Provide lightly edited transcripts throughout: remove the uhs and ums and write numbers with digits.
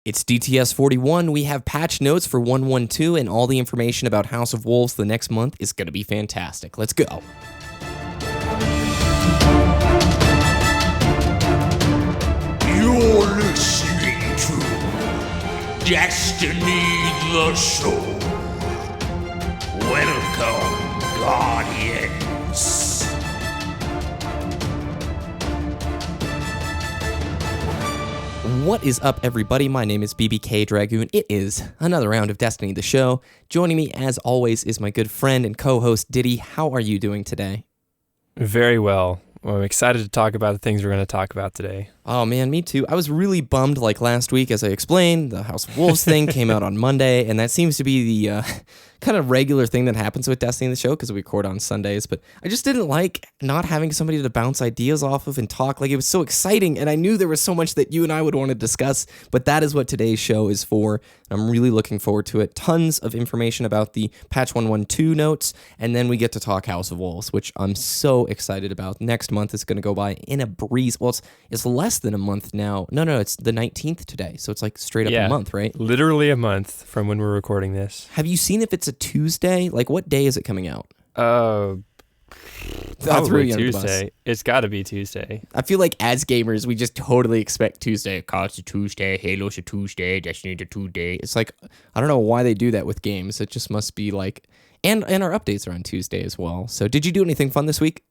It's DTS 41. We have patch notes for 112, and all the information about House of Wolves the next month is going to be fantastic. Let's go. You're listening to Destiny the Show. Welcome, Guardians. What is up, everybody? My name is BBKDRAGOON. It is another round of Destiny the Show. Joining me, as always, is my good friend and co-host, Ditty. How are you doing today? Very well. I'm excited to talk about the things we're going to talk about today. Oh, man, me too. I was really bummed, like last week, as I explained. The House of Wolves thing came out on Monday, and that seems to be the kind of regular thing that happens with Destiny the Show, because we record on Sundays. But I just didn't like not having somebody to bounce ideas off of and talk. Like, it was so exciting, and I knew there was so much that you and I would want to discuss, but that is what today's show is for. I'm really looking forward to it. Tons of information about the Patch 112 notes, and then we get to talk House of Wolves, which I'm so excited about. Next month is going to go by in a breeze. Well, it's less than a month now. No, it's the 19th today, so it's like straight up a month, right? Literally a month from when we're recording this. Have you seen if it's a Tuesday? Like, what day is it coming out? Probably Tuesday. It's got to be Tuesday. I feel like as gamers, we just totally expect Tuesday. COD's a Tuesday, Halo's a Tuesday, Destiny's a Tuesday. It's like, I don't know why they do that with games. It just must be like, and our updates are on Tuesday as well. So did you do anything fun this week?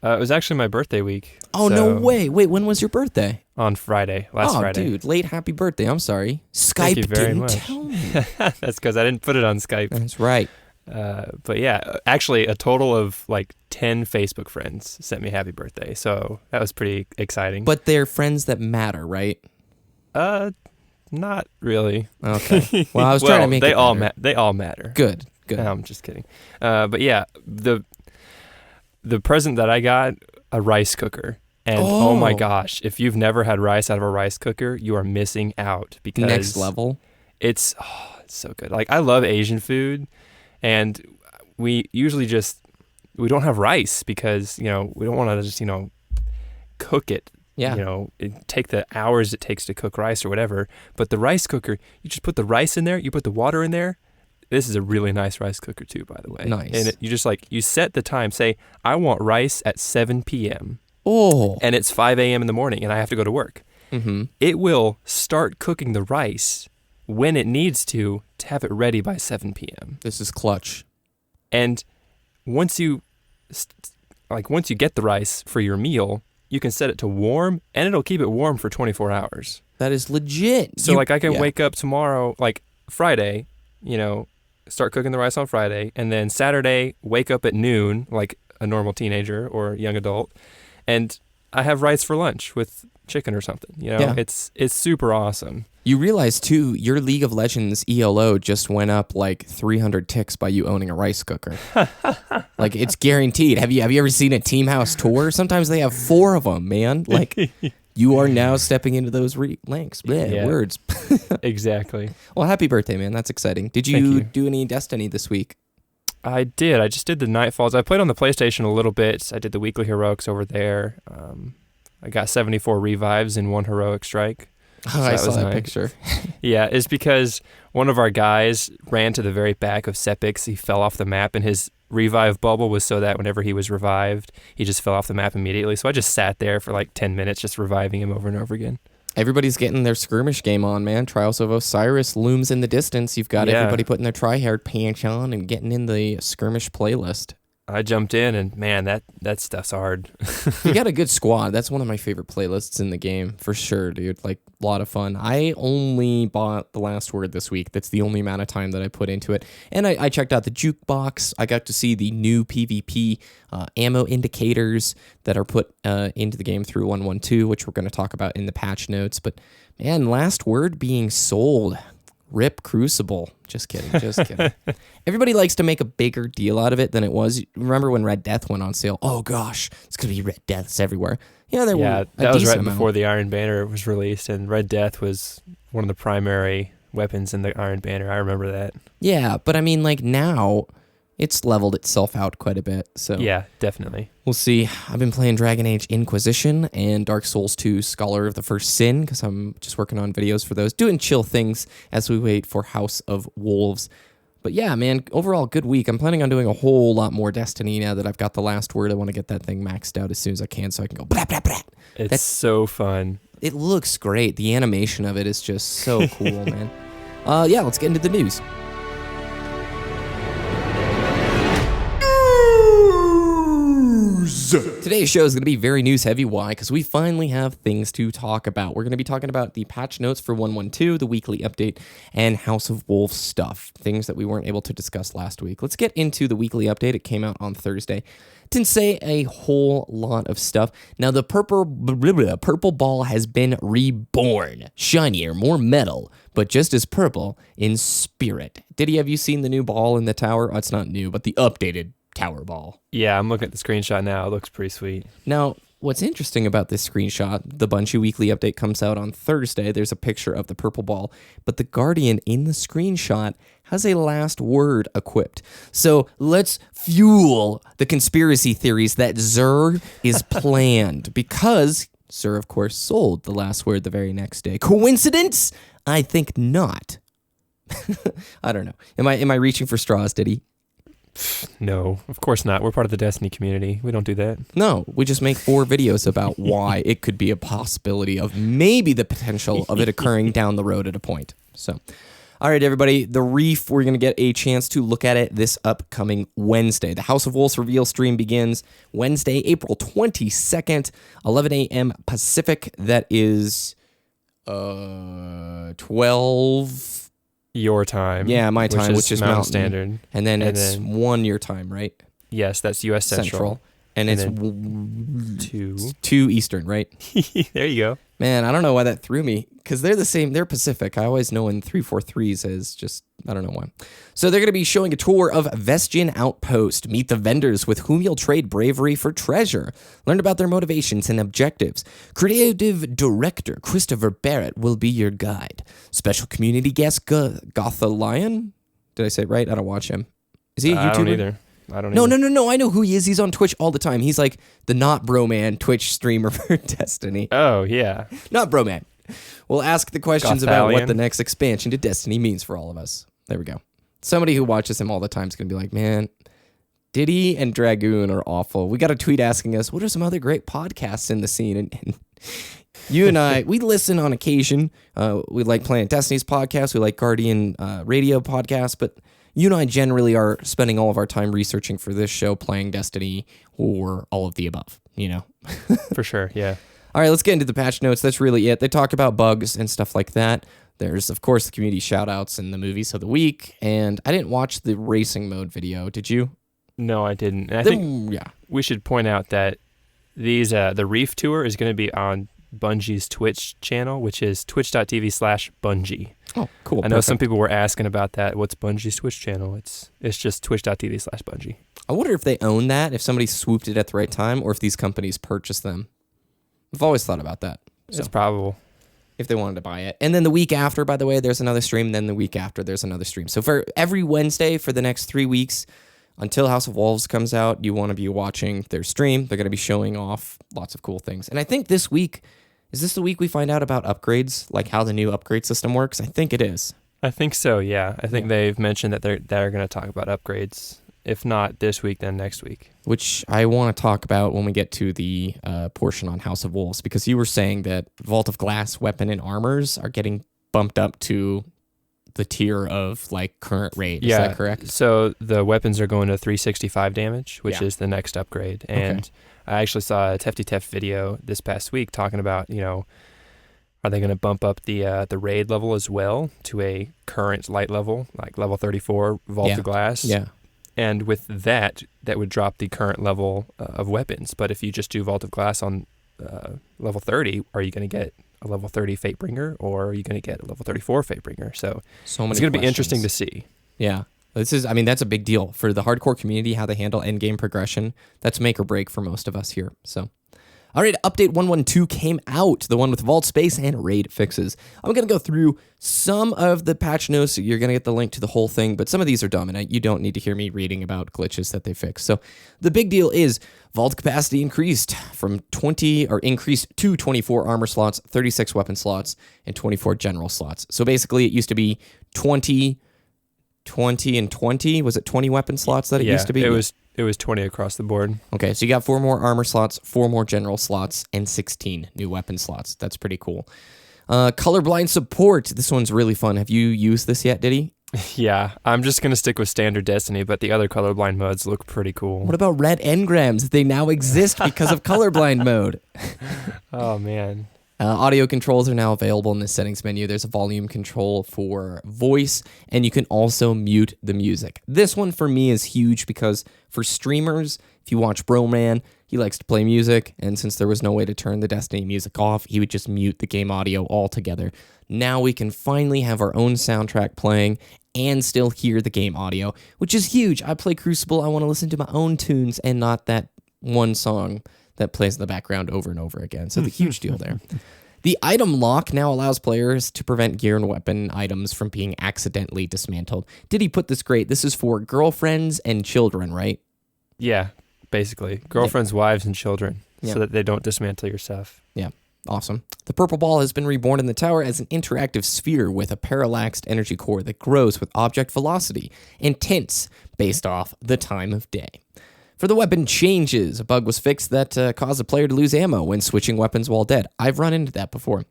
It was actually my birthday week. Oh, no way. Wait, when was your birthday? On Friday, last Friday. Oh, dude, late happy birthday. I'm sorry. Thank you very didn't much. tell me. That's because I didn't put it on Skype. That's right. But yeah, actually a total of like 10 Facebook friends sent me happy birthday. So that was pretty exciting. But they're friends that matter, right? Not really. Okay. Well, I was trying to make they it all better. they all matter. Good. No, I'm just kidding. But yeah, the present that I got, a rice cooker. And oh my gosh, if you've never had rice out of a rice cooker, you are missing out, because next level. It's so good. Like, I love Asian food, and we usually we don't have rice because, we don't want to just, cook it. Yeah. Take the hours it takes to cook rice or whatever. But the rice cooker, you just put the rice in there, you put the water in there. This is a really nice rice cooker too, by the way. Nice. And you set the time, say, I want rice at 7 p.m. Oh. And it's 5 a.m. in the morning and I have to go to work. Mm-hmm. It will start cooking the rice when it needs to have it ready by 7 p.m. This is clutch. And once you get the rice for your meal, you can set it to warm, and it'll keep it warm for 24 hours. That is legit. So I can wake up tomorrow, like Friday, start cooking the rice on Friday, and then Saturday, wake up at noon, like a normal teenager or young adult, and I have rice for lunch with chicken or something. It's super awesome. You realize too, your League of Legends ELO just went up like 300 ticks by you owning a rice cooker. Like, it's guaranteed. Have you ever seen a Team House tour? Sometimes they have 4 of them, man. Like, you are now stepping into those links. Words. Exactly. Well, happy birthday, man. That's exciting. Did you do any Destiny this week? I did. I just did the Nightfalls. I played on the PlayStation a little bit. I did the weekly heroics over there. I got 74 revives in one heroic strike. Oh, I saw that picture. Yeah, it's because one of our guys ran to the very back of Sepix. He fell off the map, and his revive bubble was so that whenever he was revived, he just fell off the map immediately. So I just sat there for like 10 minutes just reviving him over and over again. Everybody's getting their skirmish game on, man. Trials of Osiris looms in the distance. You've got everybody putting their tryhard pants on and getting in the skirmish playlist. I jumped in, and man, that stuff's hard. You got a good squad. That's one of my favorite playlists in the game, for sure, dude. Like, a lot of fun. I only bought The Last Word this week. That's the only amount of time that I put into it. And I checked out the jukebox. I got to see the new PvP ammo indicators that are put into the game through 112, which we're going to talk about in the patch notes. But, man, Last Word being sold. Rip Crucible. Just kidding. Everybody likes to make a bigger deal out of it than it was. Remember when Red Death went on sale? Oh, gosh, it's going to be Red Deaths everywhere. Yeah, there were that was right before the Iron Banner was released, and Red Death was one of the primary weapons in the Iron Banner. I remember that. Yeah, but I mean, like, now, it's leveled itself out quite a bit. So Yeah, definitely. we'll see. I've been playing Dragon Age Inquisition and Dark Souls 2 Scholar of the First Sin because I'm just working on videos for those, doing chill things as we wait for House of Wolves. But yeah, man, overall, good week. I'm planning on doing a whole lot more Destiny now that I've got the last word. I want to get that thing maxed out as soon as I can so I can go blah, blah, blah. It's so fun. It looks great. The animation of it is just so cool, man. Yeah, let's get into the news. Today's show is going to be very news heavy. Why? Because we finally have things to talk about. We're going to be talking about the patch notes for 1.12, the weekly update, and House of Wolves stuff, things that we weren't able to discuss last week. Let's get into the weekly update. It came out on Thursday. Didn't say a whole lot of stuff. Now, the purple ball has been reborn. Shinier, more metal, but just as purple in spirit. Ditty, have you seen the new ball in the tower? Oh, it's not new, but the updated tower ball. Yeah, I'm looking at the screenshot now. It looks pretty sweet. Now, what's interesting about this screenshot, the Bungie weekly update comes out on Thursday. There's a picture of the purple ball, but the Guardian in the screenshot has a last word equipped. So let's fuel the conspiracy theories that Xur is planned because Xur, of course, sold the last word the very next day. Coincidence? I think not. I don't know. Am I reaching for straws, Diddy? No, of course not. We're part of the Destiny community. We don't do that. No, we just make 4 videos about why it could be a possibility of maybe the potential of it occurring down the road at a point. So, all right, everybody, the Reef, we're going to get a chance to look at it this upcoming Wednesday. The House of Wolves reveal stream begins Wednesday, April 22nd, 11 a.m. Pacific. That is 12... Your time. Yeah, my time, which is Mountain Standard. And then it's 1 your time, right? Yes, that's U.S. Central. And it's 2 Eastern, right? There you go. Man, I don't know why that threw me, because they're the same. They're Pacific. I always know in 343s as just, I don't know why. So they're going to be showing a tour of Vestian Outpost. Meet the vendors with whom you'll trade bravery for treasure. Learn about their motivations and objectives. Creative director Christopher Barrett will be your guide. Special community guest Gotha Lion. Did I say it right? I don't watch him. Is he a YouTuber? I don't either. No. I know who he is. He's on Twitch all the time. He's like the not bro man Twitch streamer for Destiny. Oh, yeah. Not bro man. We'll ask the questions about what Gothalion. the next expansion to Destiny means for all of us. There we go. Somebody who watches him all the time is going to be like, man, Ditty and Dragoon are awful. We got a tweet asking us, what are some other great podcasts in the scene? And you and I, we listen on occasion. We like Planet Destiny's podcast. We like Guardian radio podcast, but you and I generally are spending all of our time researching for this show, playing Destiny, or all of the above, you know? For sure, yeah. All right, let's get into the patch notes. That's really it. They talk about bugs and stuff like that. There's, of course, the community shout-outs and the movies of the week, and I didn't watch the racing mode video. Did you? No, I didn't. And I think we should point out that the Reef Tour is going to be on Bungie's Twitch channel, which is twitch.tv/Bungie. Oh, cool. I know some people were asking about that. What's Bungie's Twitch channel? It's just twitch.tv/Bungie. I wonder if they own that, if somebody swooped it at the right time, or if these companies purchased them. I've always thought about that. It's probable. If they wanted to buy it. And then the week after, by the way, there's another stream. Then the week after, there's another stream. So for every Wednesday for the next 3 weeks, until House of Wolves comes out, you want to be watching their stream. They're going to be showing off lots of cool things. And I think this week, is this the week we find out about upgrades? Like how the new upgrade system works? I think it is. I think so, yeah. I think they've mentioned that they're going to talk about upgrades. If not this week, then next week. Which I want to talk about when we get to the portion on House of Wolves, because you were saying that Vault of Glass weapon and armors are getting bumped up to the tier of like current rate. Yeah, is that correct? So the weapons are going to 365 damage, which is the next upgrade. And I actually saw a Tefty Tef video this past week talking about, are they going to bump up the raid level as well to a current light level, like level 34 Vault of Glass? Yeah. And with that would drop the current level of weapons. But if you just do Vault of Glass on level 30, are you going to get a level 30 Fatebringer, or are you going to get a level 34 Fatebringer? So many it's going to be interesting to see. Yeah. That's a big deal for the hardcore community, how they handle end game progression. That's make or break for most of us here. So, All right, update 112 came out, the one with vault space and raid fixes. I'm going to go through some of the patch notes. You're going to get the link to the whole thing, but some of these are dumb, and you don't need to hear me reading about glitches that they fixed. So the big deal is vault capacity increased to 24 armor slots, 36 weapon slots, and 24 general slots. So basically, it used to be 20, and 20. Was it 20 weapon slots that it used to be? It was 20 across the board. Okay, so you got 4 more armor slots, 4 more general slots, and 16 new weapon slots. That's pretty cool. Colorblind support. This one's really fun. Have you used this yet, Ditty? Yeah, I'm just going to stick with standard Destiny, but the other colorblind modes look pretty cool. What about red engrams? They now exist because of colorblind mode. Oh, man. Audio controls are now available in the settings menu. There's a volume control for voice, and you can also mute the music. This one for me is huge because for streamers, if you watch Broman, he likes to play music, and since there was no way to turn the Destiny music off, he would just mute the game audio altogether. Now we can finally have our own soundtrack playing and still hear the game audio, which is huge. I play Crucible, I want to listen to my own tunes and not that one song that plays in the background over and over again. So the huge deal there. The item lock now allows players to prevent gear and weapon items from being accidentally dismantled. Did he put this great? This is for girlfriends and children, right? Yeah, basically. Girlfriends, wives, and children, so that they don't dismantle your stuff. Yeah, awesome. The purple ball has been reborn in the tower as an interactive sphere with a parallaxed energy core that grows with object velocity and tints based off the time of day. For the weapon changes, a bug was fixed that caused a player to lose ammo when switching weapons while dead. I've run into that before.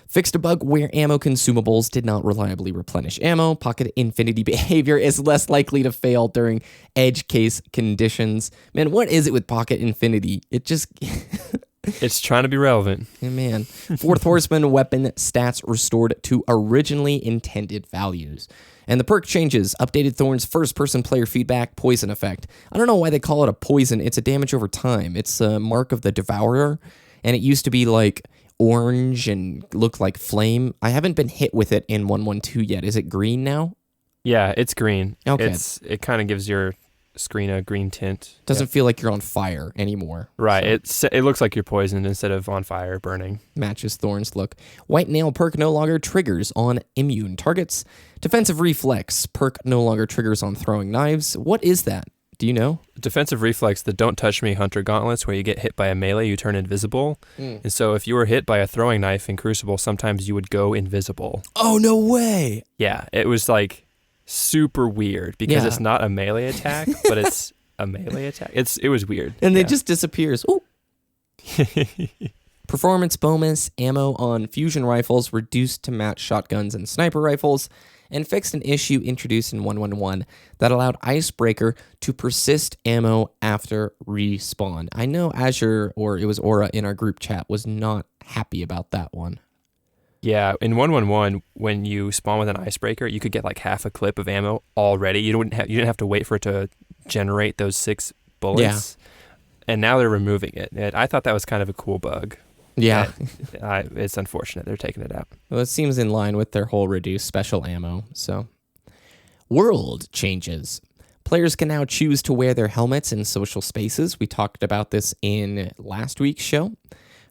Fixed a bug where ammo consumables did not reliably replenish ammo. Pocket infinity behavior is less likely to fail during edge case conditions. Man, what is it with pocket infinity? It just... It's trying to be relevant. Yeah, man. Fourth Horseman weapon stats restored to originally intended values. And the perk changes. Updated Thorn's first-person player feedback poison effect. I don't know why they call it a poison. It's a damage over time. It's a mark of the Devourer, and it used to be like orange and looked like flame. I haven't been hit with it in 112 yet. Is it green now? Yeah, it's green. Okay. It kind of gives your screen a green tint. Doesn't feel like you're on fire anymore. Right. So. It looks like you're poisoned instead of on fire, burning. Matches Thorn's look. White nail perk no longer triggers on immune targets. Defensive reflex perk no longer triggers on throwing knives. What is that? Do you know? Defensive reflex, the Don't Touch Me Hunter Gauntlets, where you get hit by a melee, you turn invisible. And so if you were hit by a throwing knife in Crucible, sometimes you would go invisible. Oh, no way. Yeah, it was like super weird because it's not a melee attack, but it's a melee attack. It was weird. And it just disappears. Ooh. Performance bonus ammo on fusion rifles reduced to match shotguns and sniper rifles, and fixed an issue introduced in 111 that allowed Icebreaker to persist ammo after respawn. I know Azure, or it was Aura in our group chat, was not happy about that one. Yeah, in 111, when you spawn with an Icebreaker, you could get like half a clip of ammo already. You didn't have to wait for it to generate those 6 bullets. Yeah. And now they're removing it. I thought that was kind of a cool bug. Yeah. It's unfortunate they're taking it out. Well, it seems in line with their whole reduced special ammo. So, world changes. Players can now choose to wear their helmets in social spaces. We talked about this in last week's show.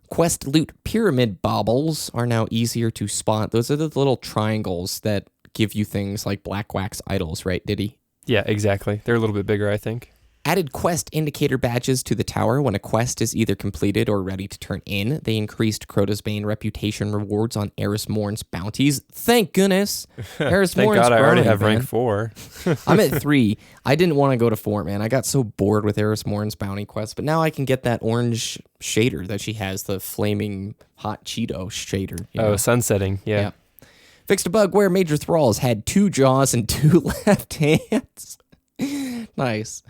Quest loot pyramid baubles are now easier to spot. Those are the little triangles that give you things like black wax idols, right, Ditty? Yeah, exactly. They're a little bit bigger, I think. Added quest indicator badges to the tower when a quest is either completed or ready to turn in. They increased Crota's Bane reputation rewards on Eris Morn's bounties. Thank goodness. Eris Thank Morn's God I already growing, have man. rank 4. I'm at 3. I didn't want to go to 4, man. I got so bored with Eris Morn's bounty quest, but now I can get that orange shader that she has, the flaming hot Cheeto shader. You know? Sunsetting. Yeah. Fixed a bug where Major Thralls had 2 jaws and 2 left hands. Nice.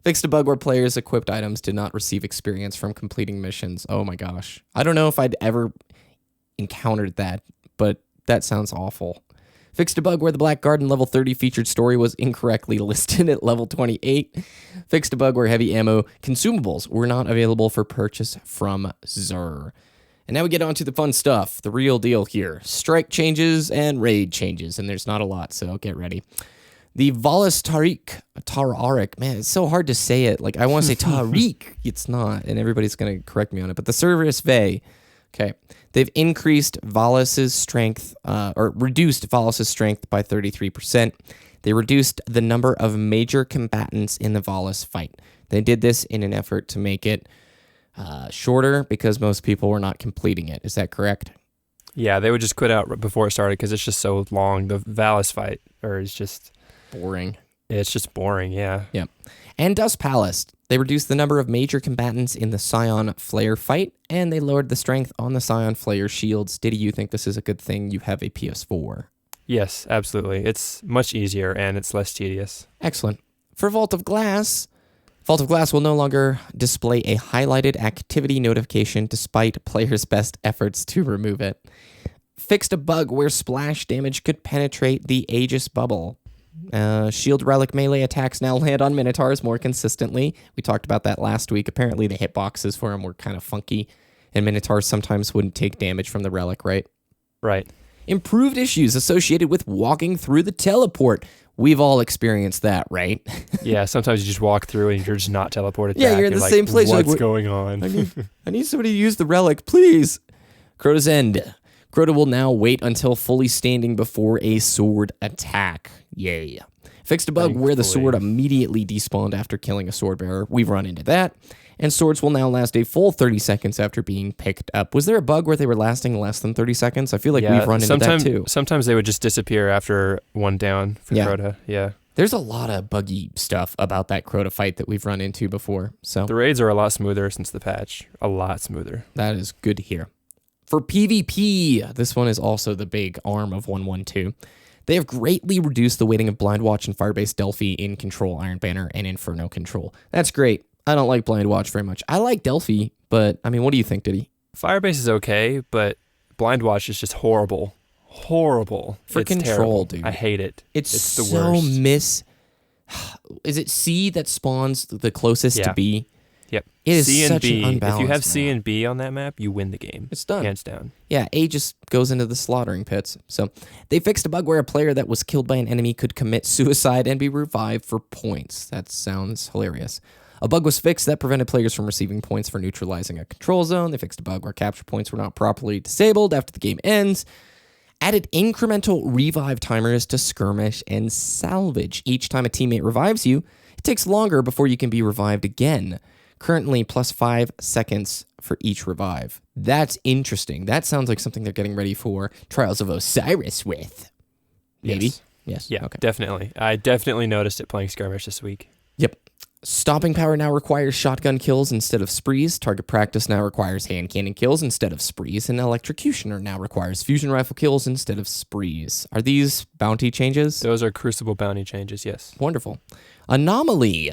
Fixed a bug where players' equipped items did not receive experience from completing missions. Oh my gosh. I don't know if I'd ever encountered that, but that sounds awful. Fixed a bug where the Black Garden level 30 featured story was incorrectly listed at level 28. Fixed a bug where heavy ammo consumables were not available for purchase from Xur. And now we get on to the fun stuff, the real deal here. Strike changes and raid changes, and there's not a lot, so get ready. The Valis Tariq, man, it's so hard to say it. Like, I want to say Tariq. It's not, and everybody's going to correct me on it. But the Cerberus Vey, okay, they've increased Valis's strength, or reduced Valis's strength by 33%. They reduced the number of major combatants in the Valis fight. They did this in an effort to make it shorter because most people were not completing it. Is that correct? Yeah, they would just quit out before it started because it's just so long. The Valis fight, is just... boring. It's just boring, yeah. Yeah. And Dust Palace. They reduced the number of major combatants in the Scion Flayer fight, and they lowered the strength on the Scion Flayer shields. Did you think this is a good thing? You have a PS4. Yes, absolutely. It's much easier, and it's less tedious. Excellent. For Vault of Glass will no longer display a highlighted activity notification despite players' best efforts to remove it. Fixed a bug where splash damage could penetrate the Aegis bubble. Shield Relic melee attacks now land on Minotaurs more consistently. We talked about that last week. Apparently the hitboxes for them were kind of funky, and Minotaurs sometimes wouldn't take damage from the Relic, right? Right. Improved issues associated with walking through the teleport. We've all experienced that, right? Yeah, sometimes you just walk through and you're just not teleported back. Yeah, you're in the same place. What's like, going on? I need somebody to use the Relic, please. Crota's End. Crota will now wait until fully standing before a sword attack. Yay. Fixed a bug where the sword immediately despawned after killing a sword bearer. We've run into that. And swords will now last a full 30 seconds after being picked up. Was there a bug where they were lasting less than 30 seconds? I feel like we've run into that too. Sometimes they would just disappear after one down for Crota. Yeah. There's a lot of buggy stuff about that Crota fight that we've run into before. So the raids are a lot smoother since the patch. A lot smoother. That is good to hear. For PvP, this one is also the big arm of 112. They have greatly reduced the weighting of Blind Watch and Firebase Delphi in Control, Iron Banner, and Inferno Control. That's great. I don't like Blind Watch very much. I like Delphi, but, I mean, what do you think, Ditty? Firebase is okay, but Blind Watch is just horrible. Horrible. For it's Control, terrible. dude. I hate it. It's the so worst. Is it C that spawns the closest to B? Yep. It is C and such B. an unbalanced If you have map. C and B on that map, you win the game. It's done. Hands down. Yeah, A just goes into the slaughtering pits. So they fixed a bug where a player that was killed by an enemy could commit suicide and be revived for points. That sounds hilarious. A bug was fixed that prevented players from receiving points for neutralizing a control zone. They fixed a bug where capture points were not properly disabled after the game ends. Added incremental revive timers to skirmish and salvage. Each time a teammate revives you, it takes longer before you can be revived again. Currently, plus 5 seconds for each revive. That's interesting. That sounds like something they're getting ready for Trials of Osiris with. Maybe? Yes. Yeah, okay. Definitely. I definitely noticed it playing skirmish this week. Yep. Stopping power now requires shotgun kills instead of sprees. Target practice now requires hand cannon kills instead of sprees. And electrocutioner now requires fusion rifle kills instead of sprees. Are these bounty changes? Those are Crucible bounty changes, yes. Wonderful. Anomaly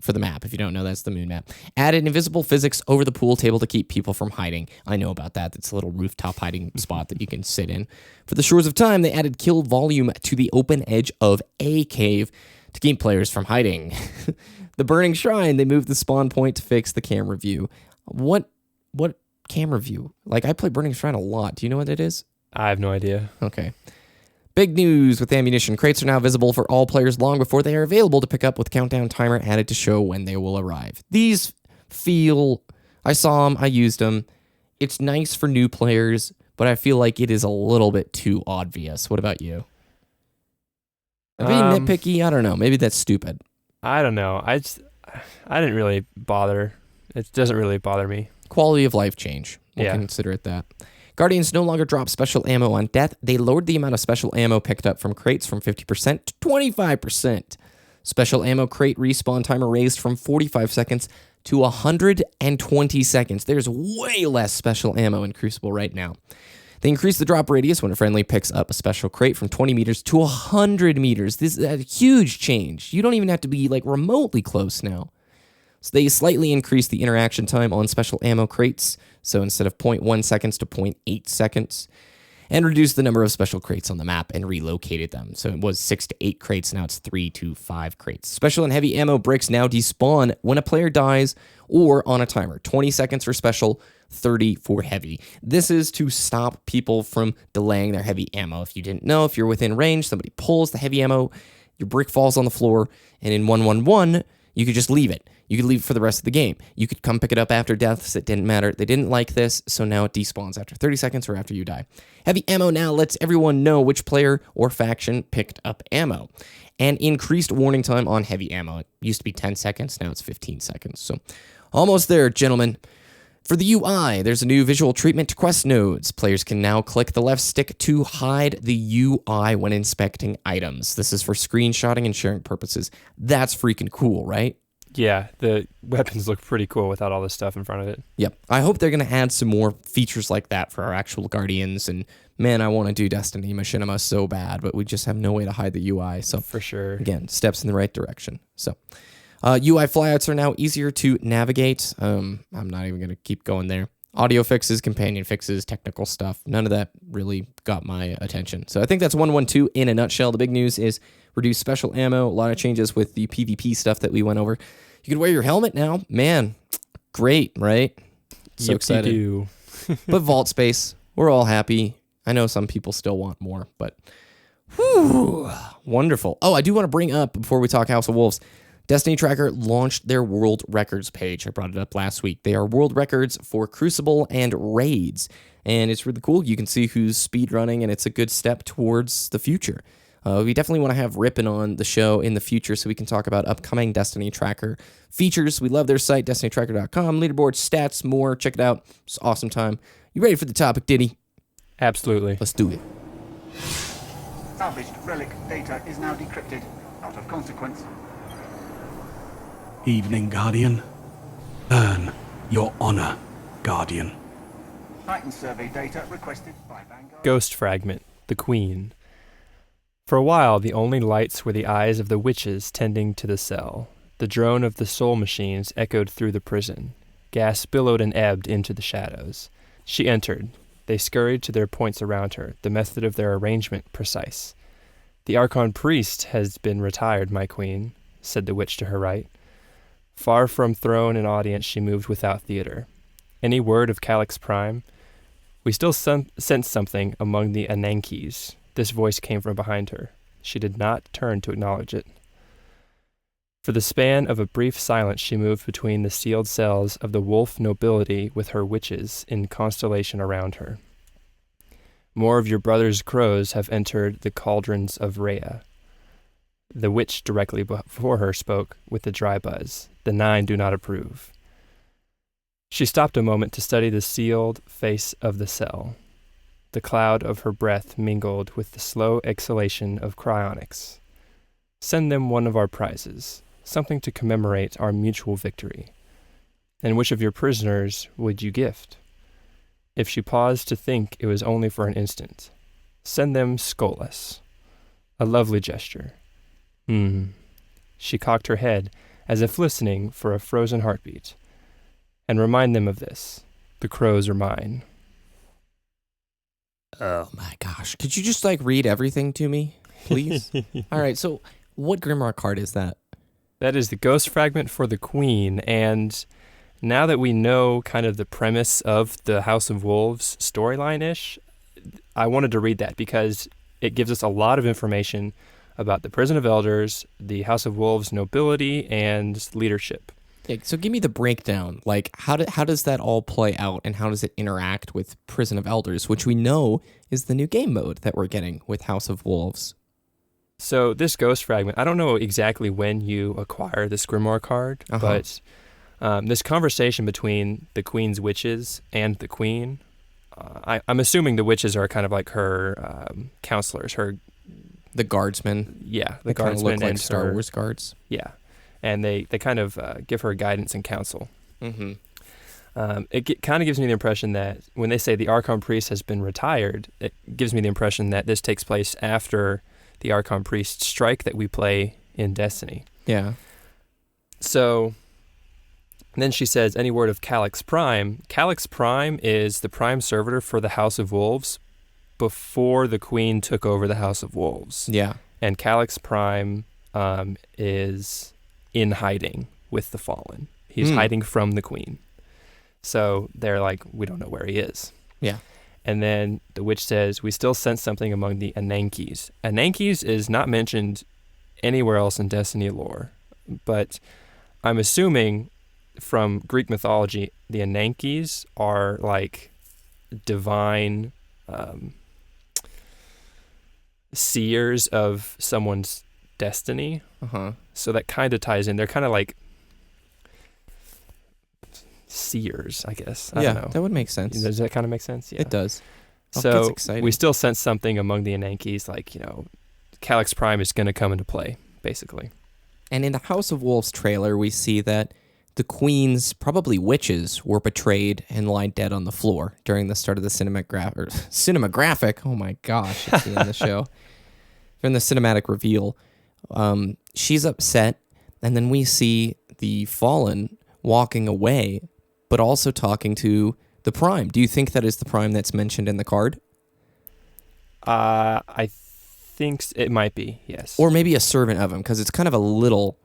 for the map. If you don't know, that's the moon map. Added invisible physics over the pool table to keep people from hiding. I know about that. It's a little rooftop hiding spot that you can sit in. For the Shores of Time, they added kill volume to the open edge of a cave to keep players from hiding. The Burning Shrine, they moved the spawn point to fix the camera view. What camera view? Like, I play Burning Shrine a lot. Do you know what it is? I have no idea. Okay. Big news with ammunition. Crates are now visible for all players long before they are available to pick up with countdown timer added to show when they will arrive. These feel... I saw them. I used them. It's nice for new players, but I feel like it is a little bit too obvious. What about you? Am I being nitpicky? I don't know. Maybe that's stupid. I don't know. I didn't really bother. It doesn't really bother me. Quality of life change. We'll Yeah. consider it that. Guardians no longer drop special ammo on death. They lowered the amount of special ammo picked up from crates from 50% to 25%. Special ammo crate respawn timer raised from 45 seconds to 120 seconds. There's way less special ammo in Crucible right now. They increased the drop radius when a friendly picks up a special crate from 20 meters to 100 meters. This is a huge change. You don't even have to be like remotely close now. So they slightly increased the interaction time on special ammo crates. So instead of 0.1 seconds to 0.8 seconds. And reduced the number of special crates on the map and relocated them. So it was 6 to 8 crates, now it's 3 to 5 crates. Special and heavy ammo bricks now despawn when a player dies or on a timer. 20 seconds for special, 30 for heavy. This is to stop people from delaying their heavy ammo. If you didn't know, if you're within range, somebody pulls the heavy ammo, your brick falls on the floor, and in 1-1-1, you could just leave it. You could leave it for the rest of the game. You could come pick it up after deaths. It didn't matter. They didn't like this, so now it despawns after 30 seconds or after you die. Heavy ammo now lets everyone know which player or faction picked up ammo. And increased warning time on heavy ammo. It used to be 10 seconds, now it's 15 seconds. So almost there, gentlemen. For the UI, there's a new visual treatment to quest nodes. Players can now click the left stick to hide the UI when inspecting items. This is for screenshotting and sharing purposes. That's freaking cool, right? Yeah, the weapons look pretty cool without all this stuff in front of it. Yep. I hope they're going to add some more features like that for our actual Guardians. And man, I want to do Destiny Machinima so bad, but we just have no way to hide the UI. So for sure. Again, steps in the right direction. So UI flyouts are now easier to navigate. I'm not even going to keep going there. Audio fixes, companion fixes, technical stuff. None of that really got my attention. So I think that's 112 in a nutshell. The big news is reduced special ammo. A lot of changes with the PvP stuff that we went over. You can wear your helmet now. Man, great, right? So excited. You do. But vault space, we're all happy. I know some people still want more, but whew, wonderful. Oh, I do want to bring up, before we talk House of Wolves, Destiny Tracker launched their world records page. I brought it up last week. They are world records for Crucible and raids, and it's really cool. You can see who's speedrunning, and it's a good step towards the future. We definitely want to have Rippin on the show in the future so we can talk about upcoming Destiny Tracker features. We love their site, destinytracker.com, leaderboard, stats, more. Check it out. It's an awesome time. You ready for the topic, Ditty? Absolutely. Let's do it. Salvaged relic data is now decrypted. Out of consequence. Evening, Guardian. Earn your honor, Guardian. Titan survey data requested by Vanguard. Ghost Fragment, the Queen. For a while, the only lights were the eyes of the witches tending to the cell. The drone of the soul machines echoed through the prison. Gas billowed and ebbed into the shadows. She entered. They scurried to their points around her, the method of their arrangement precise. The Archon Priest has been retired, my queen, said the witch to her right. Far from throne and audience, she moved without theater. Any word of Calyx Prime? We still sense something among the Anankis. This voice came from behind her. She did not turn to acknowledge it. For the span of a brief silence, she moved between the sealed cells of the wolf nobility with her witches in constellation around her. More of your brother's crows have entered the cauldrons of Rhea. The witch directly before her spoke with a dry buzz. The 9 do not approve. She stopped a moment to study the sealed face of the cell. The cloud of her breath mingled with the slow exhalation of cryonics. Send them one of our prizes, something to commemorate our mutual victory. And which of your prisoners would you gift? If she paused to think, it was only for an instant. Send them Skolas. A lovely gesture. She cocked her head, as if listening for a frozen heartbeat. And remind them of this. The crows are mine. Oh my gosh. Could you just read everything to me, please? All right, so what Grimoire card is that? That is the Ghost Fragment for the Queen, and now that we know kind of the premise of the House of Wolves storyline-ish, I wanted to read that because it gives us a lot of information about the Prison of Elders, the House of Wolves nobility, and leadership. Yeah, so give me the breakdown. How does that all play out, and how does it interact with Prison of Elders, which we know is the new game mode that we're getting with House of Wolves? So this Ghost Fragment, I don't know exactly when you acquire this Grimoire card, but this conversation between the Queen's witches and the Queen, I'm assuming the witches are kind of like her counselors, the guardsmen. Yeah, the guardsmen look like Star Wars guards. Yeah, and they kind of give her guidance and counsel. Mm-hmm. It kind of gives me the impression that when they say the Archon Priest has been retired, it gives me the impression that this takes place after the Archon Priest strike that we play in Destiny. Yeah. So then she says, any word of Calyx Prime? Calyx Prime is the prime servitor for the House of Wolves before the Queen took over the House of Wolves. Yeah. And Calyx Prime is in hiding with the Fallen. He's hiding from the Queen. So they're like, we don't know where he is. Yeah. And then the witch says, we still sense something among the Anankis. Anankis is not mentioned anywhere else in Destiny lore. But I'm assuming from Greek mythology, the Anankis are like divine seers of someone's destiny. So that kind of ties in. They're kind of like seers, I guess. I don't know. That would make sense. Does that kind of make sense? Yeah, it does. So exciting. we still sense something among the Anankis, like, Calyx Prime is going to come into play, basically. And in the House of Wolves trailer, we see that the queens, probably witches, were betrayed and lie dead on the floor during the start of the cinematographic. Oh my gosh, it's the end of the show. During the cinematic reveal, she's upset, and then we see the Fallen walking away, but also talking to the Prime. Do you think that is the Prime that's mentioned in the card? I think it might be, yes. Or maybe a servant of him, because it's kind of a little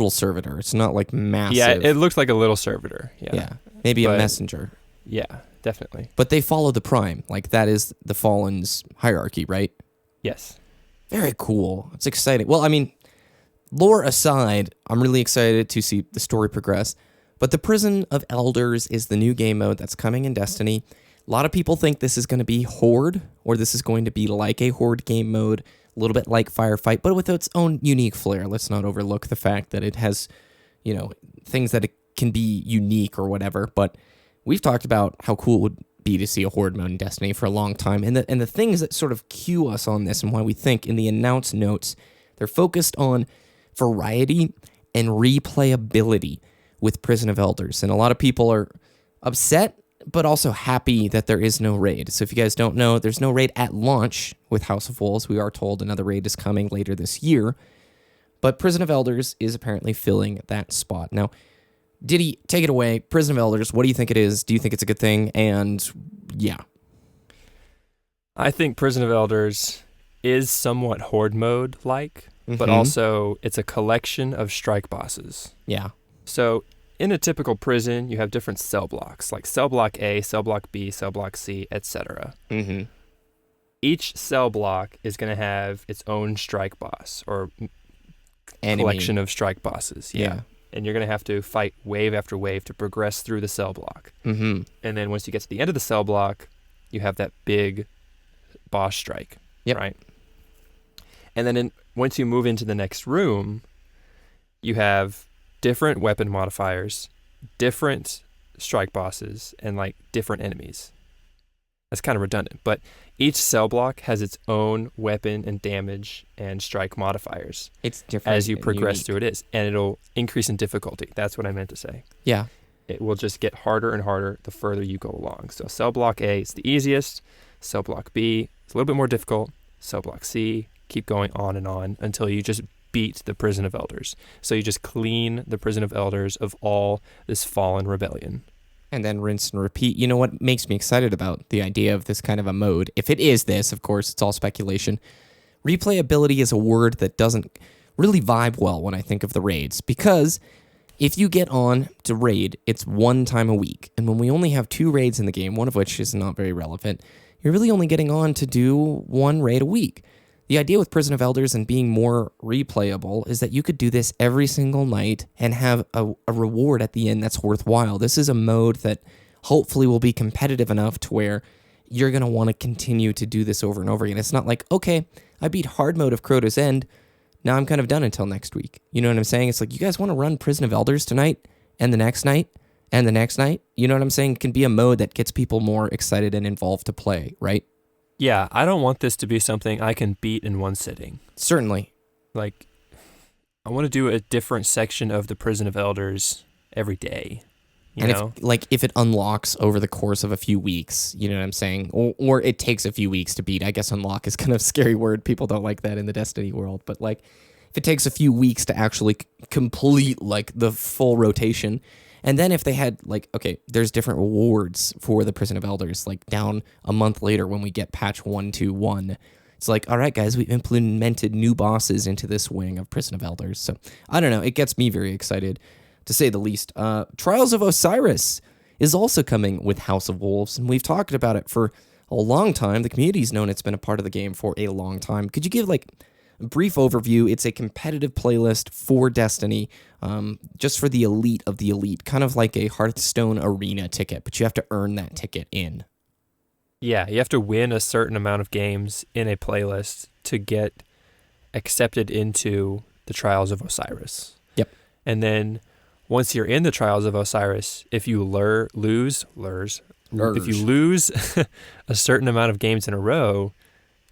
servitor. It's not like massive. Yeah, it looks like a little servitor. Yeah. Maybe a messenger. Yeah, definitely. But they follow the Prime. Like, that is the Fallen's hierarchy, right? Yes. Very cool. It's exciting. Well, I mean, lore aside, I'm really excited to see the story progress. But the Prison of Elders is the new game mode that's coming in Destiny. A lot of people think this is going to be Horde, or this is going to be like a Horde game mode, a little bit like Firefight, but with its own unique flair. Let's not overlook the fact that it has, things that it can be unique or whatever. But we've talked about how cool it would be to see a Horde mode in Destiny for a long time. And the things that sort of cue us on this and why we think in the announce notes, they're focused on variety and replayability with Prison of Elders. And a lot of people are upset, but also happy that there is no raid. So if you guys don't know, there's no raid at launch with House of Wolves. We are told another raid is coming later this year. But Prison of Elders is apparently filling that spot. Now, Ditty, take it away. Prison of Elders, what do you think it is? Do you think it's a good thing? And yeah. I think Prison of Elders is somewhat Horde mode like, but also it's a collection of strike bosses. Yeah. So in a typical prison, you have different cell blocks, like cell block A, cell block B, cell block C, etc. Each cell block is going to have its own strike boss or collection of strike bosses. Yeah. And you're going to have to fight wave after wave to progress through the cell block. And then once you get to the end of the cell block, you have that big boss strike. Right? And then once you move into the next room, you have different weapon modifiers, different strike bosses, and like different enemies. That's kind of redundant, but each cell block has its own weapon and damage and strike modifiers. It's different as you progress unique. through it, and it'll increase in difficulty. That's what I meant to say. Yeah. It will just get harder and harder the further you go along. So cell block A is the easiest. Cell block B is a little bit more difficult. Cell block C, keep going on until you just beat the Prison of Elders. So you just clean the Prison of Elders of all this fallen rebellion. And then rinse and repeat. You know what makes me excited about the idea of this kind of a mode? If it is this, of course, it's all speculation. Replayability is a word that doesn't really vibe well when I think of the raids, because if you get on to raid, it's one time a week. And when we only have 2 raids in the game, one of which is not very relevant, you're really only getting on to do 1 raid a week. The idea with Prison of Elders and being more replayable is that you could do this every single night and have a reward at the end that's worthwhile. This is a mode that hopefully will be competitive enough to where you're going to want to continue to do this over and over again. It's not like, okay, I beat hard mode of Crota's End. Now I'm kind of done until next week. You know what I'm saying? It's like, you guys want to run Prison of Elders tonight and the next night and the next night? You know what I'm saying? It can be a mode that gets people more excited and involved to play, right? Yeah, I don't want this to be something I can beat in one sitting. Certainly. Like, I want to do a different section of the Prison of Elders every day. You know? If it unlocks over the course of a few weeks, you know what I'm saying? Or it takes a few weeks to beat. I guess unlock is kind of a scary word. People don't like that in the Destiny world. But like, if it takes a few weeks to actually complete like the full rotation. And then if they had like, okay, there's different rewards for the Prison of Elders, like down a month later when we get patch 121. It's like, all right, guys, we've implemented new bosses into this wing of Prison of Elders. So I don't know. It gets me very excited, to say the least. Trials of Osiris is also coming with House of Wolves, and we've talked about it for a long time. The community's known it's been a part of the game for a long time. Could you give like brief overview, it's a competitive playlist for Destiny, just for the elite of the elite, kind of like a Hearthstone arena ticket, but you have to earn that ticket in. Yeah, you have to win a certain amount of games in a playlist to get accepted into the Trials of Osiris. Yep. And then once you're in the Trials of Osiris, if you lose a certain amount of games in a row,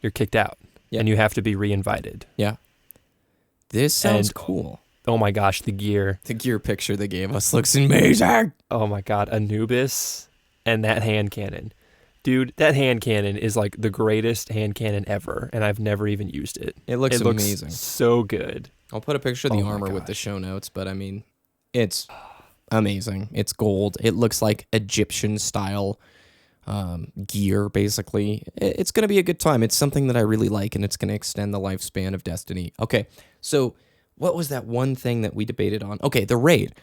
you're kicked out. Yep. And you have to be reinvited. Yeah. This sounds cool. Oh my gosh, the gear. The gear picture they gave us looks amazing. Oh my god, Anubis and that hand cannon. Dude, that hand cannon is like the greatest hand cannon ever, and I've never even used it. It looks amazing. So good. I'll put a picture of the armor with the show notes, but I mean, it's amazing. It's gold. It looks like Egyptian style gear, basically. It's going to be a good time. It's something that I really like, and it's going to extend the lifespan of Destiny. Okay, so what was that one thing that we debated on? Okay, the raid.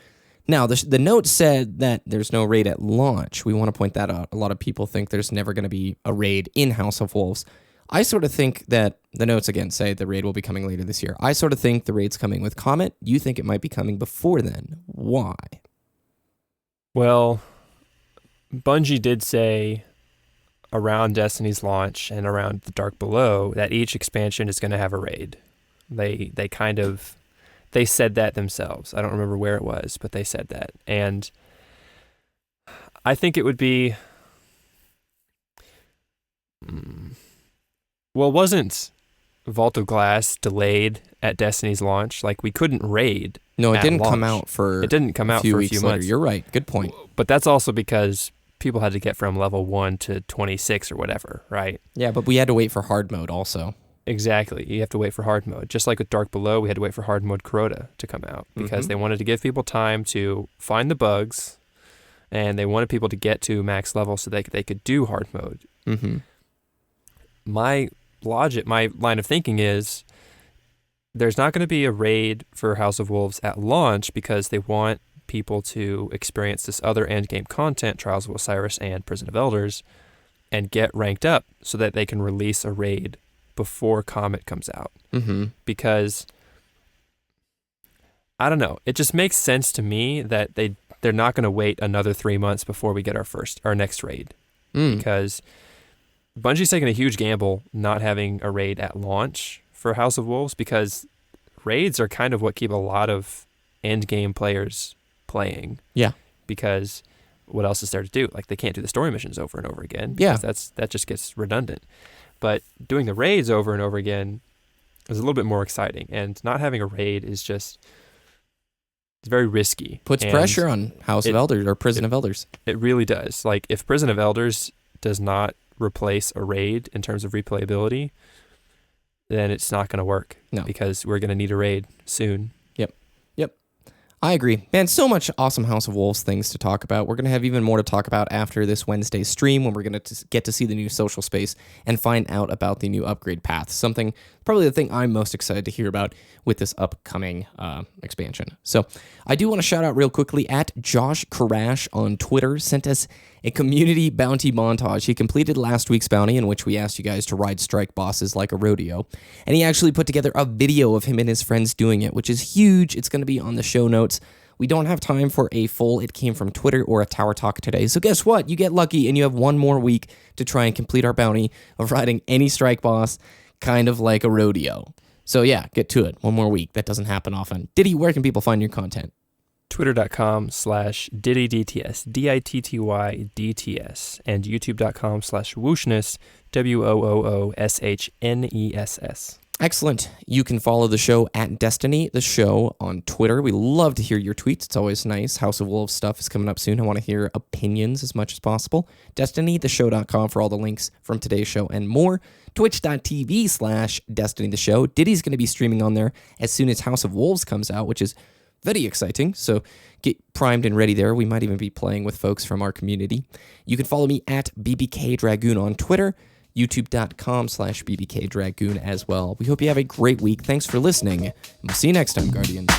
Now, the note said that there's no raid at launch. We want to point that out. A lot of people think there's never going to be a raid in House of Wolves. I sort of think that the notes, again, say the raid will be coming later this year. I sort of think the raid's coming with Comet. You think it might be coming before then. Why? Well, Bungie did say around Destiny's launch and around the Dark Below that each expansion is going to have a raid. They said that themselves. I don't remember where it was, but they said that. And I think it would be... Well, wasn't Vault of Glass delayed at Destiny's launch? Like, we couldn't raid. No, it didn't launch. come out for It didn't come out for a few later. months. You're right. Good point. But that's also because people had to get from level 1 to 26 or whatever, right? Yeah, but we had to wait for hard mode also. Exactly. You have to wait for hard mode. Just like with Dark Below, we had to wait for hard mode Crota to come out because they wanted to give people time to find the bugs, and they wanted people to get to max level so they could do hard mode. Mm-hmm. My line of thinking is there's not going to be a raid for House of Wolves at launch because they want people to experience this other endgame content, Trials of Osiris and Prison of Elders, and get ranked up so that they can release a raid before Comet comes out. Mm-hmm. Because I don't know, it just makes sense to me that they're not going to wait another 3 months before we get our next raid. Because Bungie's taking a huge gamble not having a raid at launch for House of Wolves, because raids are kind of what keep a lot of end game players playing. Yeah. Because what else is there to do? Like, they can't do the story missions over and over again. Yeah. That just gets redundant. But doing the raids over and over again is a little bit more exciting. And not having a raid is just, it's very risky. Puts pressure on House of Elders or Prison of Elders. It really does. Like, if Prison of Elders does not replace a raid in terms of replayability, then it's not going to work. No. Because we're going to need a raid soon. Yep. I agree. Man, so much awesome House of Wolves things to talk about. We're going to have even more to talk about after this Wednesday stream when we're going to get to see the new social space and find out about the new upgrade path. Something, probably the thing I'm most excited to hear about with this upcoming expansion. So I do want to shout out real quickly at Josh Karash on Twitter, sent us a community bounty montage. He completed last week's bounty in which we asked you guys to ride strike bosses like a rodeo. And he actually put together a video of him and his friends doing it, which is huge. It's going to be on the show notes. We don't have time for a full It Came From Twitter or a Tower Talk today. So guess what? You get lucky and you have one more week to try and complete our bounty of riding any strike boss kind of like a rodeo. So yeah, get to it. One more week. That doesn't happen often. Ditty, where can people find your content? Twitter.com/DittyDTS, DITTYDTS, and YouTube.com/Wooshness, WOOOSHNESS. Excellent. You can follow the show at Destiny, the show, on Twitter. We love to hear your tweets. It's always nice. House of Wolves stuff is coming up soon. I want to hear opinions as much as possible. DestinyTheShow.com for all the links from today's show and more. Twitch.tv/DestinyTheShow. Ditty's going to be streaming on there as soon as House of Wolves comes out, which is very exciting. So get primed and ready there. We might even be playing with folks from our community. You can follow me at BBKDRAGOON on Twitter. YouTube.com/BBKDRAGOON as well. We hope you have a great week. Thanks for listening, and we'll see you next time, Guardians.